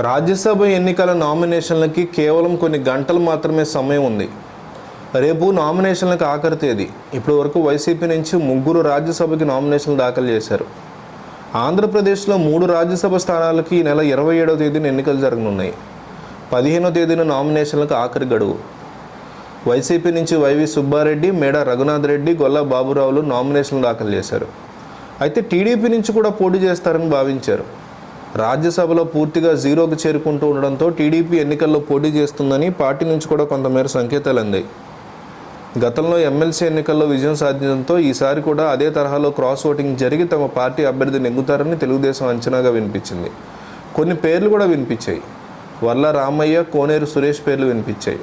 రాజ్యసభ ఎన్నికల నామినేషన్లకి కేవలం కొన్ని గంటలు మాత్రమే సమయం ఉంది. రేపు నామినేషన్లకు ఆఖరి తేదీ. ఇప్పటి వరకు వైసీపీ నుంచి 3 రాజ్యసభకి నామినేషన్లు దాఖలు చేశారు. ఆంధ్రప్రదేశ్లో 3 రాజ్యసభ స్థానాలకి ఈ నెల 27వ తేదీన ఎన్నికలు జరగనున్నాయి. 15వ తేదీన నామినేషన్లకు ఆఖరి గడువు. వైసీపీ నుంచి వైవి సుబ్బారెడ్డి, మేడ రఘునాథ్ రెడ్డి, గొల్లా బాబురావులు నామినేషన్లు దాఖలు చేశారు. అయితే టీడీపీ నుంచి కూడా పోటీ చేస్తారని భావించారు. రాజ్యసభలో పూర్తిగా జీరోకి చేరుకుంటూ ఉండడంతో టీడీపీ ఎన్నికల్లో పోటీ చేస్తుందని పార్టీ నుంచి కూడా కొంతమేర సంకేతాలు అందాయి. గతంలో ఎమ్మెల్సీ ఎన్నికల్లో విజయం సాధించడంతో ఈసారి కూడా అదే తరహాలో క్రాస్ ఓటింగ్ జరిగి తమ పార్టీ అభ్యర్థి నెగ్గుతారని తెలుగుదేశం అంచనాగా వినిపించింది. కొన్ని పేర్లు కూడా వినిపించాయి. వర్ల రామయ్య, కోనేరు సురేష్ పేర్లు వినిపించాయి.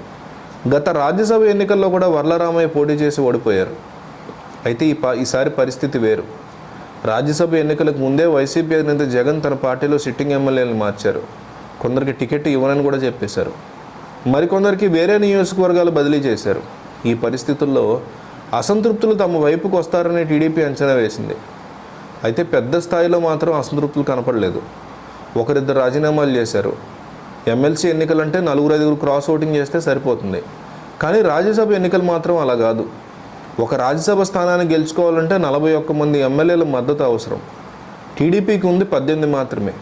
గత రాజ్యసభ ఎన్నికల్లో కూడా వర్ల రామయ్య పోటీ చేసి ఓడిపోయారు. అయితే ఈసారి పరిస్థితి వేరు. రాజ్యసభ ఎన్నికలకు ముందే వైసీపీ అధినేత జగన్ తన పార్టీలో సిట్టింగ్ ఎమ్మెల్యేలను మార్చారు. కొందరికి టికెట్ ఇవ్వనని కూడా చెప్పేశారు. మరికొందరికి వేరే నియోజకవర్గాలు బదిలీ చేశారు. ఈ పరిస్థితుల్లో అసంతృప్తులు తమ వైపుకు వస్తారని టీడీపీ అంచనా వేసింది. అయితే పెద్ద స్థాయిలో మాత్రం అసంతృప్తులు కనపడలేదు. ఒకరిద్దరు రాజీనామాలు చేశారు. ఎమ్మెల్సీ ఎన్నికలంటే 4-5 క్రాస్ ఓటింగ్ చేస్తే సరిపోతుంది. కానీ రాజ్యసభ ఎన్నికలు మాత్రం అలా కాదు. ఒక రాజ్యసభ స్థానాన్ని గెలుచుకోవాలంటే 41 మంది ఎమ్మెల్యేల మద్దతు అవసరం. టీడీపీకి ఉంది 18 మాత్రమే.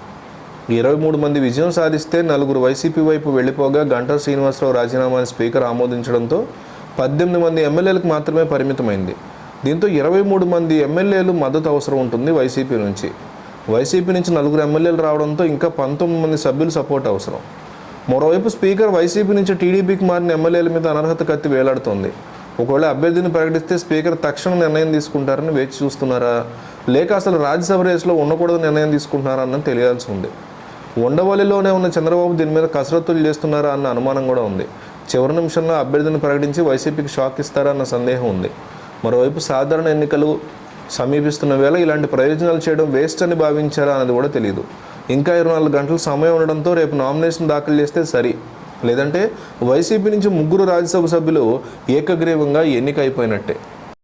23 మంది విజయం సాధిస్తే 4 వైసీపీ వైపు వెళ్ళిపోగా గంటా శ్రీనివాసరావు రాజీనామాని స్పీకర్ ఆమోదించడంతో 18 మంది ఎమ్మెల్యేలకు మాత్రమే పరిమితమైంది. దీంతో 23 మంది ఎమ్మెల్యేలు మద్దతు అవసరం ఉంటుంది వైసీపీ నుంచి. వైసీపీ నుంచి 4 ఎమ్మెల్యేలు రావడంతో ఇంకా 19 మంది సభ్యులు సపోర్ట్ అవసరం. మరోవైపు స్పీకర్ వైసీపీ నుంచి టీడీపీకి మారిన ఎమ్మెల్యేల మీద అనర్హత కత్తి వేలాడుతోంది. ఒకవేళ అభ్యర్థిని ప్రకటిస్తే స్పీకర్ తక్షణ నిర్ణయం తీసుకుంటారని వేచి చూస్తున్నారా, లేక అసలు రాజ్యసభ రేసులో ఉండకూడదు నిర్ణయం తీసుకుంటున్నారా అన్నది తెలియాల్సి ఉంది. ఉండవల్లిలోనే ఉన్న చంద్రబాబు దీని మీద కసరత్తులు చేస్తున్నారా అన్న అనుమానం కూడా ఉంది. చివరి నిమిషంలో అభ్యర్థిని ప్రకటించి వైసీపీకి షాక్ ఇస్తారా అన్న సందేహం ఉంది. మరోవైపు సాధారణ ఎన్నికలు సమీపిస్తున్న వేళ ఇలాంటి ప్రయోజనాలు చేయడం వేస్ట్ అని భావించారా అన్నది కూడా తెలియదు. ఇంకా 24 గంటల సమయం ఉండడంతో రేపు నామినేషన్ దాఖలు చేస్తే సరి, లేదంటే వైసీపీ నుంచి 3 రాజ్యసభ సభ్యులు ఏకగ్రీవంగా ఎన్నిక అయిపోయినట్టే.